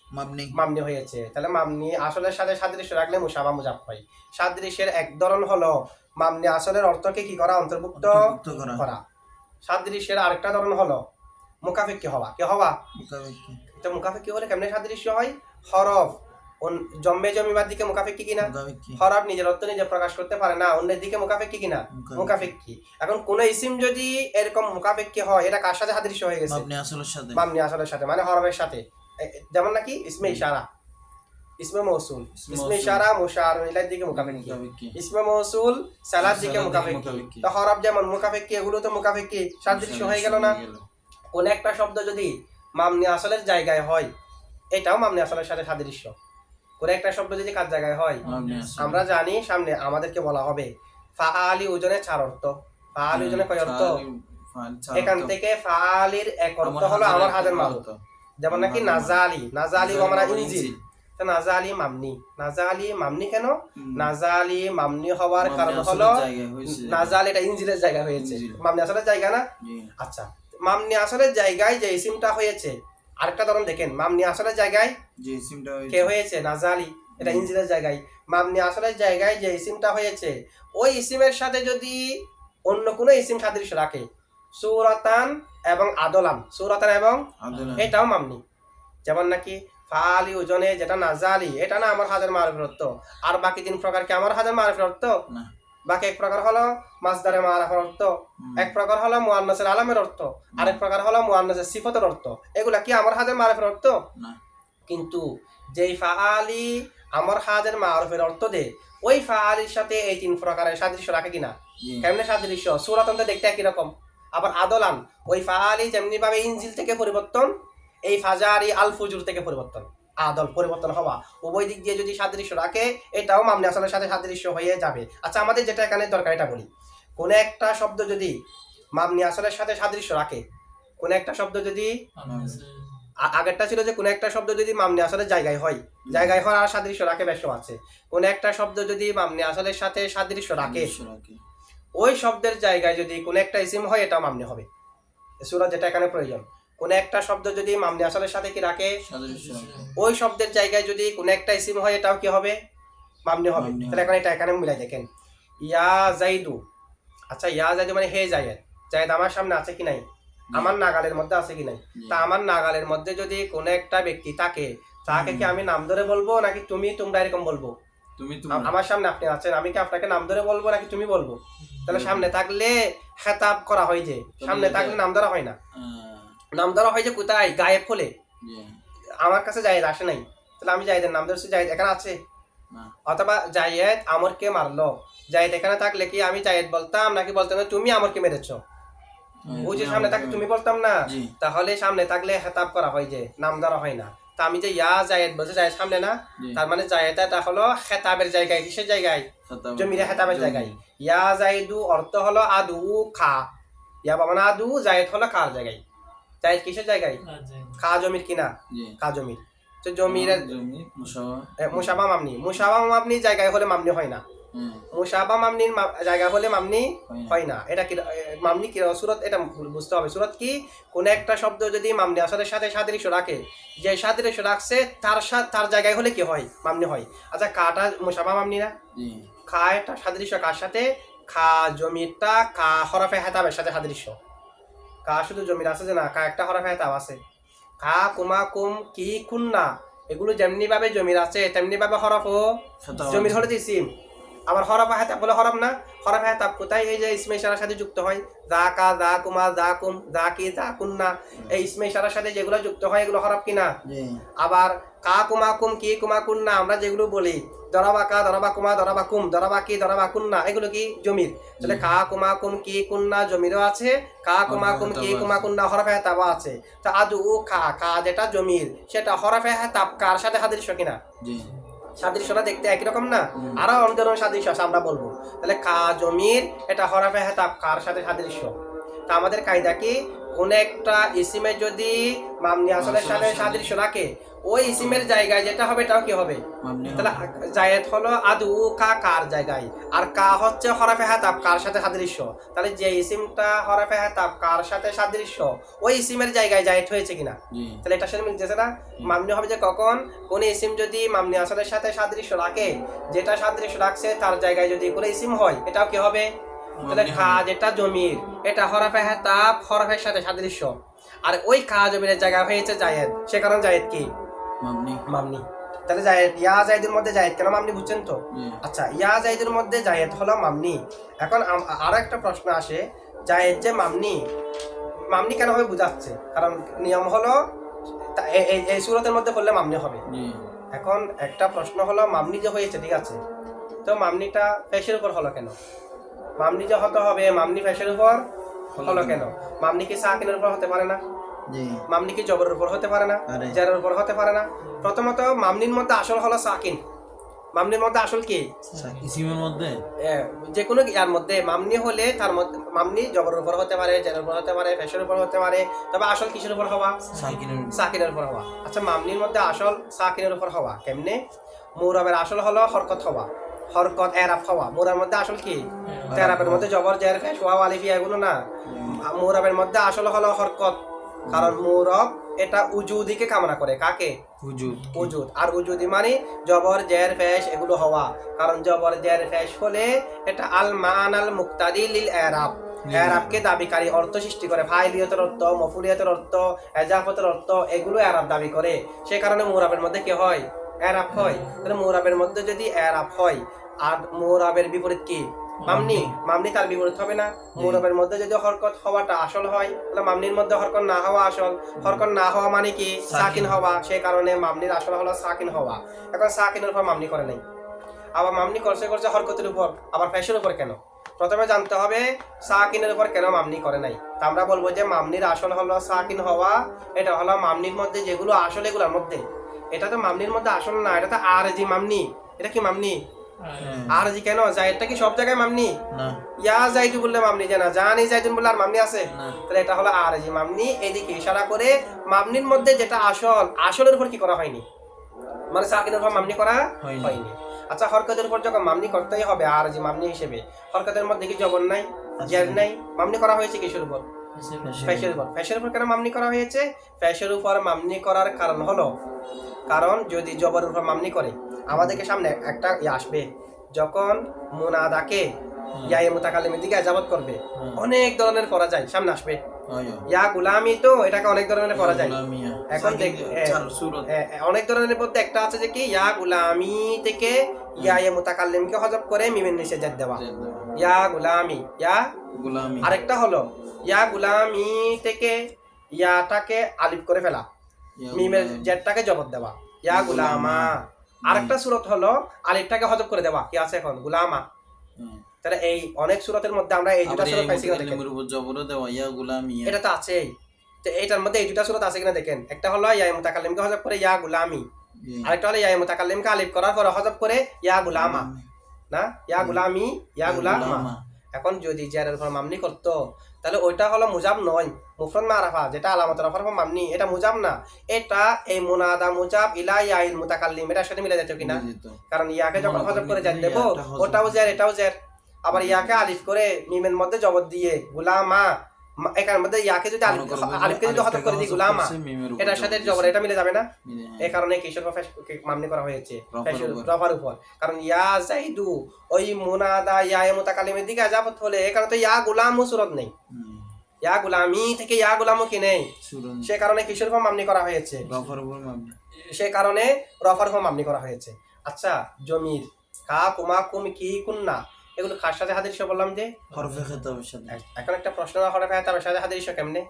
মাবনি। মামনি হয়েছে। তাহলে মামনি আসলের সাথে সাদৃশ্য রাখলে মুশাবা মুজাফ হয়। সাদৃশ্যের এক ধরন হলো মামনি আসলের অর্থকে কি করা? অন্তর্ভুক্ত অন্তর্ভুক্ত করা। করা। সাদৃশ্যের আরেকটা ধরন হলো মুকাফিক কি হওয়া। কি হওয়া? মুকাবিকি। তো মুকাফিক কি হলে কেমনে সাদৃশ্য হয়? হরফ জম্মে জমিবার দিকে মুখাফেক্ষি কিনা? মুখাফেক্ষি। হরফ নিজের অর্থ নিজে প্রকাশ করতে পারে না, অন্যের দিকে মুখাফেক্ষি কিনা? মুখাফেক্ষি। এখন কোন ইসিম যদি এরকম মুখাফেক্ষি হয়, এটা কার সাথে সাদৃশ্য হয়ে গেছে? মাবনি আসলের সাথে। মাবনি আসলের সাথে, মানে হরফের সাথে। যেমন নাকি ইসমে ইশারা, ইসমে মৌসুল, ইসমে ইশারা মুশার ইলাইহির দিকে মুখাফেক্ষি, মুখাফেক্ষি। ইসমে মৌসুল সালার দিকে সালার দিকে মুখাফেক্ষি। মুখাফেক্ষি। তো হরফ যেমন মুখাফেক্ষি, এগুলো তো মুখাফেক্ষি, সাদৃশ্য হয়ে গেল না? কোন একটা শব্দ যদি মামনি আসলের জায়গায় হয়, এটাও মামনি আসলের সাথে সাদৃশ্য। কোন একটা শব্দ যদি কার জায়গায় হয়, মাবনি আসল। আমরা জানি সামনে আমাদেরকে বলা হবে ফাআলি ওজনে চার অর্থ। ফাআলি ওজনে কয় অর্থ? এখান থেকে ফাআলির এক অর্থ হলো আমার হাজার মারুফ। যেমন নাকি নাজালি, নাজালি ওমানা ইনজিল, তো নাজালি মামনি। নাজালি মামনি কেন? নাজালি মামনি হওয়ার কারণ হলো নাজাল এটা ইনজিলের জায়গা হয়েছে, মামনি আসলের জায়গা না? আচ্ছা, মামনি আসলের জায়গায় যে ইসিমটা হয়েছে, আরেকটা ধরুন দেখেন, মামনি আসলের জায়গায় যে ইসিমটা কে হয়েছে? নাজালি, এটা ইনজিলের জায়গায়। মামনি আসলের জায়গায় যে ইসিমটা হয়েছে, ওই ইসিমের সাথে যদি অন্য কোনো ইসিম সাদৃশ্য রাখে, সূরাতান এবং আদলান, সূরাতান এবং এটাও মামনি। যেমন নাকি ফাআলি ওজনে যেটা নাজালি, এটা না আমার হাজার মারুফের অর্থ। আর বাকি তিন প্রকার কি আমার হাজার মারুফের অর্থ? না। বাকি এক প্রকার হলো মাসদারে মারাফের অর্থ, এক প্রকার হলো মুআন্নাসের আলামের অর্থ, আরেক প্রকার হলো মুআন্নাসের সিফাতের অর্থ। এগুলা কি আমার হাজার মারুফের অর্থ? না। কিন্তু যেই ফাআলি আমার হাজার মারুফের অর্থ দেয়, ওই ফাআলির সাথে এই তিন প্রকারের সাদৃশ্য রাখে কিনা? কেমনে সাদৃশ্য? সূরাতান তো দেখতে একই রকম। আবার আদলান, ওই ফাআলি যেমনি ভাবে ইনজিল থেকে পরিবর্তন, এই ফাজারি আল ফুজুর থেকে পরিবর্তন, আদল পরিবর্তন হওয়া, উভয় দিক দিয়ে যদি সাদৃশ্য রাখে, এটাও মামনি আসলের সাথে সাদৃশ্য হয়ে যাবে। আচ্ছা, আমাদের যেটা এখানে দরকার এটা বলি, কোন একটা শব্দ যদি মামনি আসলের সাথে সাদৃশ্য রাখে, কোন একটা শব্দ যদি আগেরটা ছিল যে কোন একটা শব্দ যদি মামনি আসলের জায়গায় হয়, জায়গায় হয় আর সাদৃশ্য রাখে, বেশ আছে। কোন একটা শব্দ যদি মামনি আসলের সাথে সাদৃশ্য রাখে, ওই শব্দের জায়গায় যদি কোন একটা ইসিম হয়, এটাও মামনি হবে। সূরা যেটা এখানে প্রয়োজন, কোন একটা শব্দ যদি মামনি আসলের সাথে কি রাখে, ওই শব্দের জায়গায় যদি কোন একটা ইসিম হয়, এটাও কি হবে? মামনি হবে। তাহলে এখন এটা এখানে মিলাই দেখেন, ইয়া জাইদু। আচ্ছা, ইয়া জাইদু মানে হে জায়েদ, জায়েদ আমার সামনে আছে কি নাই? আমার নাগালের মধ্যে আছে কি নাই? তা আমার নাগালের মধ্যে যদি কোন একটা ব্যক্তি থাকে, তাকে কি আমি নাম ধরে বলবো নাকি তুমি তোমরা এরকম বলবো? আমার সামনে আপনি আছেন, আমি কি আপনাকে নাম ধরে বলবো নাকি তুমি বলবো? তাহলে সামনে থাকলে খেতাব করা হয়, যে সামনে থাকলে নাম ধরা হয় না। নাম ধরা হয় যে কোথায়? গায়েব হলে। আমার কাছে জায়েদ আসে নাই, তাহলে আমি জায়েদের নাম ধরছি, জায়েদ এখানে আছে। অথবা জায়েদ আমরকে মারলো, জায়েদ এখানে থাকলে কি আমি জায়েদ বলতাম নাকি বলতাম না তুমি আমরকে মেরেছো? ওই যে সামনে থাকলে তুমি বলতাম না, তাহলে সামনে থাকলে খেতাব করা হয়, যে নাম ধরা হয় না। তা আমি যে ইয়া জায়েদ বলছি, জায়েদ সামনে না, তার মানে জায়েদ এটা হলো খেতাবের জায়গায়। কিসের জায়গায়? জমিরে খেতাবের জায়গায়। ইয়া জায়েদু অর্থ হলো আদু খা, ইয়া বাবা না আদু, জায়েদ হলো খার জায়গায়। জায়েদ কিসের জায়গায়? খা জমির কিনা? খা জমির। তো জমিরের মুশাবা মামনি, মুশাবা মামনি জায়গায় হলে মামনি হয় না, মুশাবা মামনির জায়গা হলে মামনি হয় না। এটা কি মামনি? কি সূরত? এটা বুঝতে হবে। সূরত কি? কোন একটা শব্দ যদি মামনি আসলের সাথে সাদৃশ্য রাখে, যে সাদৃশ্য রাখছে তার জায়গায় হলে কি হয়? মামনি হয়। আচ্ছা, কাটা মুশাবা মামনি না? খা এটা সাদৃশ্য কার সাথে? খা জমিরটা কা হরফে হেতাবের সাথে সাদৃশ্য। কা শুধু জমির আছে যে না, কা একটা হরফে হেতাব আছে। কা কুমা কুম কি কুন্না, এগুলো যেমনি ভাবে জমির আছে তেমনি ভাবে হরফ ও জমির হলে ইসিম। আবার হরফ হেতাব বলে হরফ না, হরফ হেতাব কোথায়? এই যে ইসমে ইশারার সাথে যুক্ত হয়, যা কা, যা কুমা, যা কুম, যা কি, যা কুন্না, এই ইসমে ইশারার সাথে যেগুলো যুক্ত হয় এগুলো হরফ কিনা? আবার কা কুমা কুম কি কুমা কুন্না আমরা যেগুলো বলি, দরাবা কা, দরাবা কুমা, দরাবা কুম, দরাবা কি, দরাবা কুন্না, এগুলো কি জমির? তাহলে কা কুমা কুম কি কুন্না জমিরও আছে, কা কুমা কুম কি কুমা কুন্না হরফে হেতাব আছে। তা আদু খা, কা যেটা জমির সেটা হরফে হেতাব কার সাথে সাদৃশ্য কিনা? সাদৃশ্যটা দেখতে একই রকম না? আরো অন্য ধরনের সাদৃশ্য আছে, আমরা বলবো। তাহলে কা জমির এটা হরফে হেতাব কার সাথে সাদৃশ্য? তা আমাদের কায়দা কি? কোন একটা ইসিমে যদি মামনি আসলের সাথে সাদৃশ্য রাখে, ওই ইসিমের জায়গায় যেটা হবে এটাও কি হবে? তাহলে জায়েদ হলো আদু কা কার জায়গায়, আর কা হচ্ছে হরফে হেতাব কার সাথে সাদৃশ্য। তাহলে যে ইসিমটা হরফে হেতাব কার সাথে সাদৃশ্য, ওই ইসিমের জায়গায় জায়েদ হয়েছে কিনা? তাহলে এটার সাথে মিলতেছে না? মামনি হবে যে কখন? কোন ইসিম যদি মামনি আসলের সাথে সাদৃশ্য রাখে, যেটা সাদৃশ্য রাখছে তার জায়গায় যদি কোনো ইসিম হয়, এটাও কি হবে? তাহলে খা যেটা জমির এটা হরফে হেতাব হরফের সাথে সাদৃশ্য, আর ওই খা জমিরের জায়গা হয়েছে জায়েদ, সে কারণে জায়েদ কি? মামনি। তাহলে জায়েদ ইয়া জায়েদের মধ্যে জায়েদ কেন মামনি বুঝছেন তো? জি। আচ্ছা, ইয়া জায়েদের মধ্যে জায়েদ হলো মামনি। এখন আরো একটা প্রশ্ন আসে, জায়েদ যে মামনি, মামনি কেন হবে বুঝাচ্ছে, কারণ নিয়ম হলো এই সূরতের মধ্যে পড়লে মামনি হবে। জি। এখন একটা প্রশ্ন হলো, মামনি যে হয়েছে ঠিক আছে, তো মামনিটা পেশের উপর হলো কেন? মামনি যে হতে হবে, মামনি পেশের উপর হলো কেন? মামনি কি সাকিনের উপর হতে পারে না? জি। মামনি কি জবরের উপর হতে পারে না? আরে। জারের উপর হতে পারে না? প্রথমত মামনির মধ্যে আসল হলো সাকিন। মামনির মধ্যে আসল কি? ইসিমের মধ্যে যে কোনো ইয়ার মধ্যে মামনি হলে তার মধ্যে মামনি জবরের উপর হতে পারে, জারের উপর হতে পারে, পেশের উপর হতে পারে, তবে আসল কিসের উপর হওয়া? সাকিনের সাকিনের উপর হওয়া। আচ্ছা, মামনির মধ্যে আসল সাকিনের উপর হওয়া কেমনে? মুরাবের আসল হলো হরকত হওয়া, হরকত এরাব হওয়া। মুরার মধ্যে আসল কি? তেরাবের মধ্যে জবর জের ফেশ ওয়াও আলিফ ইয়া এগুলো না। মুরাবের মধ্যে আসল হলো হরকত, কারণ মুরব এটা উজুদিকে কামনা করে। কাকে? হুজুর উজুদ। আর উজুদি মানে জবর জের ফেশ এগুলো হওয়া, কারণ জবর জের ফেশ হলে এটা আল মানাল মুক্তাদি লিল এরাব, এরাবকে দাবিকারী অর্থ সৃষ্টি করে। ফাইলিয়তের অর্থ, মফুলিয়তের অর্থ, এজাফতের অর্থ এগুলো এরাব দাবি করে। সে কারণে মুরাবের মধ্যে কি হয়? এরাব হয়। তাহলে মুরাবের মধ্যে যদি এরাব হয়, আর মুরাবের বিপরীত কি? মামনি। মামনি তার বিপরীত হবে না? মুরাবের মধ্যে যদি হরকত হওয়াটা আসল হয়, তাহলে মামনির মধ্যে হরকত না হওয়া আসল। হরকত না হওয়া মানে কি? সাকিন হওয়া। সেই কারণে মামনির আসল হলো সাকিন হওয়া। এখন সাকিনের উপর মামনি করে নাই, আবার মামনি করছে হরকতের উপর, আবার ফেশের উপর কেন? প্রথমে জানতে হবে সাকিনের উপর কেন মামনি করে নাই। তা আমরা বলবো যে মামনির আসল হলো সাকিন হওয়া। এটা হলো মামনির মধ্যে যেগুলো আসল এগুলোর মধ্যে। এটা তো মামনির মধ্যে আসল না, এটা তো আরজি মামনি। এটা কি মামনি? আরজি কেন? জায়েদটা কি সব জায়গায় মামনি? না ইয়া জাইদু বললে মামনি জানা, জানি জাইদুন বললে আর মামনি আছে? না তাহলে এটা হলো আরজি মামনি। এদিকে ইশারা করে মামনির মধ্যে যেটা আসল, আসলের উপর কি করা হয়নি, মানে সাকিনের উপর মামনি করা হয়নি। আচ্ছা, হরকতের উপর যখন মামনি করতেই হবে আরজি মামনি হিসেবে, হরকতের মধ্যে কি জবর নাই, জের নাই, মামনি করা হয়েছে কিসের উপর? ফেশের উপর। ফেশের উপর কেন মামনি করা হয়েছে? ফেশের উপর মামনি করার কারণ হলো, কারণ যদি জবরের উপর মামনি করে, আমাদেরকে সামনে একটা আসবে, যখন মুনাদাকে ইয়া মুতাকাল্লিমের দিকে ইজাবত করবে, অনেক ধরনের পড়া যায়, সামনে আসবে। ইয়া গুলামি, তো এটাকে অনেক ধরনের পড়া যায়। এখন অনেক ধরনের মধ্যে একটা আছে যে কি, ইয়া গুলামি থেকে ইয়া মুতাকাল্লিমকে হযফ করে মিমের নিচে জের দেওয়া, ইয়া গুলামি, ইয়া গোলামি। আরেকটা হলো ইয়া গুলামি থেকে ইয়াটাকে আলিফ করে ফেলা, মিমের জেরটাকে জবর দেওয়া, ইয়া গুলামা। আরেকটা সূরত হলো আলিফটাকে হযফ করে দেওয়া, কি আছে এখন? গুলামা। তাহলে এই অনেক সূরতের মধ্যে আমরা এই দুটো সূরত পাইছি কিনা দেখেন। জবরও দেওয়া ইয়া গোলামি, এটা তো আছেই। তো এইটার মধ্যে এই দুটো সূরত আছে কিনা দেখেন। একটা হলো ইয়া মুতাকাল্লিমকে হযফ করে ইয়া গুলামি, আরেকটা হলো ইয়া মুতাকাল্লিমকে আলিফ করার পর হযফ করে ইয়া গুলামা, না ইয়া গুলামি, ইয়া গুলামা। এখন যদি জেরের উপর মামনি করতো, তাহলে ওইটা হলো মুজাব নয়, মুফরদ মারাফা, যেটা আলামতের উপর মামনি, এটা মুজাব না। এটা এই মুনাদা মুজাব ইলা ইয়াইল মুতাকাল্লিম, এটার সাথে মিলে যেত কিনা? কারণ ইয়াকে যখন হযফ করে জের দেব, ওটাও জের এটাও জের। আবার ইয়াকে আলিফ করে মিমের মধ্যে জবর দিয়ে গুলামা, এখানের মধ্যে ইয়াকে যদি আলিফকে যদি হযফ করে দিই গুলামা, এটার সাথে জবর এটা মিলে যাবে না? এই কারণে কিসের উপর মামনি করা হয়েছে? রফার উপর। কারণ ইয়া জাইদু ওই মুনাদা ইয়া মুতাকাল্লিমের দিকে ইজাফত হলে, এখানে তো ইয়া গুলামু সূরত নেই, ইয়া গুলামি থেকে ইয়া গুলামু কি নেই, সে কারণে কিসের উপর মামনি করা হয়েছে? রফার উপর মামনি। সে কারণে রফার উপর মামনি করা হয়েছে। আচ্ছা, জমির কা কুমা কুম কি কুন্না এগুলো কার সাথে হাদিস বললাম যে হরফে খেতাবের সাথে। এখন একটা প্রশ্ন, হরফে খেতাবের সাথে হাদিস কেমনে?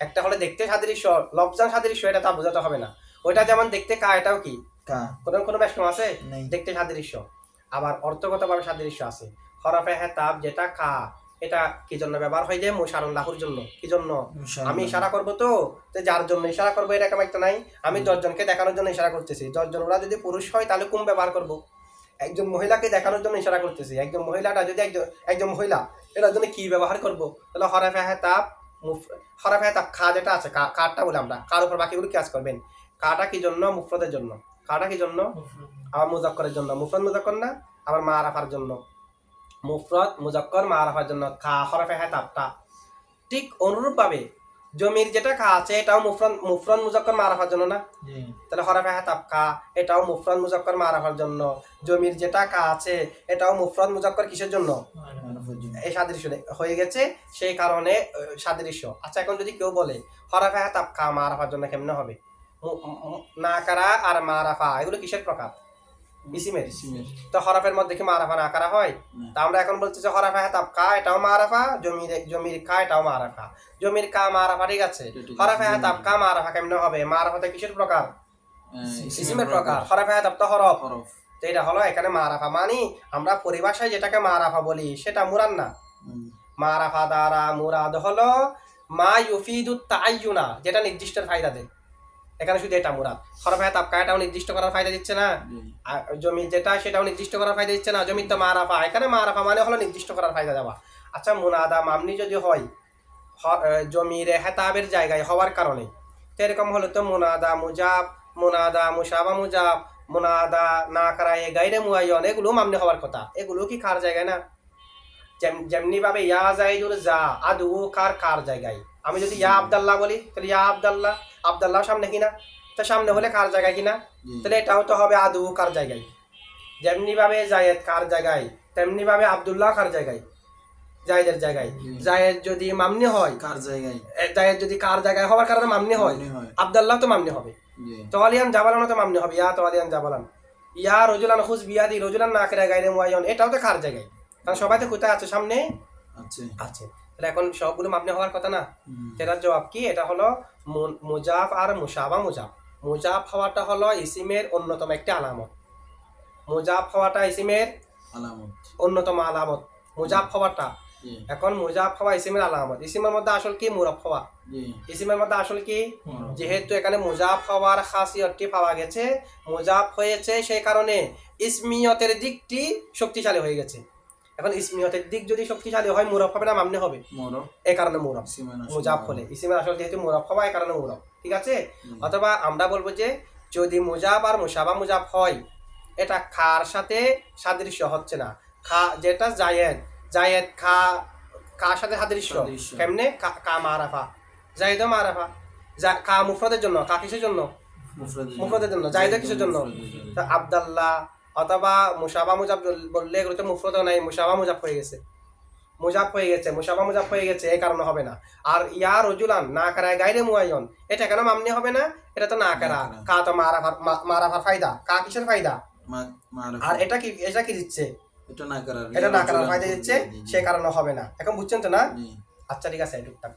একটা হলে দেখতে সাদৃশ্য, লফজান সাদৃশ্য, এটা তা বোঝাতে হবে না। ওইটা যেমন দেখতে কা, এটাও কি কা, কোনো ব্যাখ্যা আছে? দেখতে সাদৃশ্য। আবার অর্থগতভাবে সাদৃশ্য আছে। হরফে খেতাব যেটা কা, এটা কি জন্য ব্যবহার হয়? যে মুশারুন লাহুর জন্য। কি জন্য? আমি ইশারা করব, তো যার জন্য ইশারা করবো এটা কেমন একটা নাই, আমি 10 জনকে দেখানোর জন্য ইশারা করতেছি। 10 জন ওরা যদি পুরুষ হয় তাহলে কুম ব্যবহার করব। একজন মহিলাকে দেখানোর জন্য ইশারা করতেছি, একজন মহিলাটা যদি একজন মহিলা, এটার জন্য কি ব্যবহার করব? তাহলে হরফে খেতাব, হরফে খেতাব খা যেটা আছে, কারটা বলে আমরা, কার উপর বাকিগুলো কিয়াস করবেন। কাটা কি জন্য? মুফরদের জন্য। কাটা কি জন্য? আবার মুজাক্করের জন্য। মুফরদ মুজাক্কর না, আবার মারাফার জন্য। মুফরদ মুজাক্কর মারাফার জন্য খা হরফে খেতাবটা। ঠিক অনুরূপভাবে জমির যেটা কা আছে, এটাও মুফরদ মুজাক্কর মারাফার জন্য না? তাহলে হরফে খেতাব কা, এটাও মুফরদ মুজাক্কর মারাফার জন্য। জমির যেটা কা আছে, এটাও মুফরদ মুজাক্কর কিসের জন্য? এই সাদৃশ্য হয়ে গেছে, সেই কারণে সাদৃশ্য। আচ্ছা, এখন যদি কেউ বলে হরফে খেতাব কা মারাফার জন্য, কেমনে হবে? নাকারা আর মারাফা এগুলো কিসের প্রকার? ইসিমের। ইসিমের। তো হরফের মধ্যে কি মারাফা নাকারা হয়? না। তা আমরা এখন বলছি যে হরফে হেতাব কা এটাও মারাফা, জমির কা এটাও মারাফা, জমির কা মারাফা, ঠিক আছে। এটা ঠিক আছে। হরফে হেতাব কা মারাফা কেমনে হবে? মারাফাতে কিসের প্রকার? ইসিমের প্রকার। হরফে হেতাব তো হরফ, হরফ। তো এটা হলো এখানে মারাফা। মানে আমরা পরিভাষায় যেটাকে মারাফা বলি সেটা মুরাদ না। মারাফা দ্বারা মুরাদ হলো মা ইউফিদু তাআয়্যুনা, যেটা নির্দিষ্টের ফায়দা দেয়। এখানে শুধু এটা মুরাদ। হরফে হেতাব কা এটাও নির্দিষ্ট করার ফায়দা দিচ্ছে না, আর জমি যেটা সেটাও নির্দিষ্ট করার ফায়দা দিচ্ছে না। জমি তো মারাফা, এখানে মারাফা মানে হলো নির্দিষ্ট করার ফায়দা দেওয়া। আচ্ছা, মুনাদা মামনি যদি হয় জমির হেতাবের জায়গায় হওয়ার কারণে, তো এরকম হলো তো মুনাদা মুজাব, মুনাদা মুশাবা মুজাব, মুনাদা না কারায়ে গায়রে মুআয়্যান, এগুলো মামনি হওয়ার কথা। এগুলো কি কার জায়গায় না? যেমনি ভাবে ইয়া জাইদুল যা আদু কার জায়গায়। আমি যদি ইয়া আব্দুল্লাহ বলি তাহলে ইয়া আব্দুল্লাহ, আব্দুল্লাহ সামনে কিনা, তো সামনে হলে কার জায়গায় কিনা, তাহলে এটাও তো হবে আদু কার জায়গায়। যেমনি ভাবে জায়েদ কার জায়গায়, তেমনি ভাবে আব্দুল্লাহ কার জায়গায়, জায়েদের জায়গায়। জায়েদ যদি মামনি হয়, কার জায়গায়, জায়েদ যদি কার জায়গায় হওয়ার কারণে মামনি হয়, আব্দুল্লাহ তো মামনি হবে। তোয়ালিয়ান জাবালান তো মামনি হবে, ইয়া তোয়ালিয়ান জাবালান। ইয়া রজুলান খুশ বিয়াদি রজুলান না করে গায়রে মুআয়্যান, এটাও তো কার জায়গায়, কারণ সবাই তো কোথায় আছে? সামনে আছে। তাহলে এখন সবগুলো মামনি হওয়ার কথা না। এটার জবাব কি? এটা হলো মুজাফ আর মুশাবা মুজাফ। মুজাফ হওয়াটা হলো ইসিমের অন্যতম একটি আলামত। মুজাফ হওয়াটা ইসিমের অন্যতম আলামত, মুজাফ হওয়াটা। এখন মুজাফ হওয়া ইসিমের আলামত। ইসিমের মধ্যে আসল কি? মুরফ হওয়া। ইসিমের মধ্যে আসল কি? যেহেতু এখানে মুজাফ হওয়ার খাসিয়তটি পাওয়া গেছে, মুজাফ হয়েছে, সেই কারণে ইসমিয়তের দিকটি শক্তিশালী হয়ে গেছে। এখন ইসমিয়তের দিক যদি শক্তিশালী হয়, মুরফ হবে না মামনি হবে? এই কারণে মুরফ। মুজাফ হলে ইসিমের আসল যেহেতু মুরফ হওয়া, এই কারণে মুরফ, ঠিক আছে। অথবা আমরা বলবো যে যদি মুজাফ আর মুশাবা মুজাফ হয়, এটা খার সাথে সাদৃশ্য হচ্ছে না। খা যেটা জায়েদ, জায়েদ খা কার সাথে সাদৃশ্য কেমনে? কা মারাফা, জায়েদও মারাফা। কা মুফরদের জন্য, কা কিসের জন্য? মুফরদের জন্য। জায়েদ কিসের জন্য? আব্দুল্লাহ। অথবা মুশাবা মুজাফ বললে এগুলো তো মুফরদও নাই, মুশাবা মুজাফ হয়ে গেছে, মুজাফ হয়ে গেছে, মুশাবা মুজাফ হয়ে গেছে, এই কারণে হবে না। আর ইয়া রজুলান না কারায় গায়রে মুআয়্যান, এটা কেন মামনি হবে না? এটা তো না কারা, কা তো মারাফার ফায়দা। কা কিসের ফায়দা? আর এটা কি? এটা কি দিচ্ছে? এটা না কারার ফায়দা দিচ্ছে, সে কারণে হবে না। এখন বুঝছেন তো না? আচ্ছা, ঠিক আছে, টুকটাক।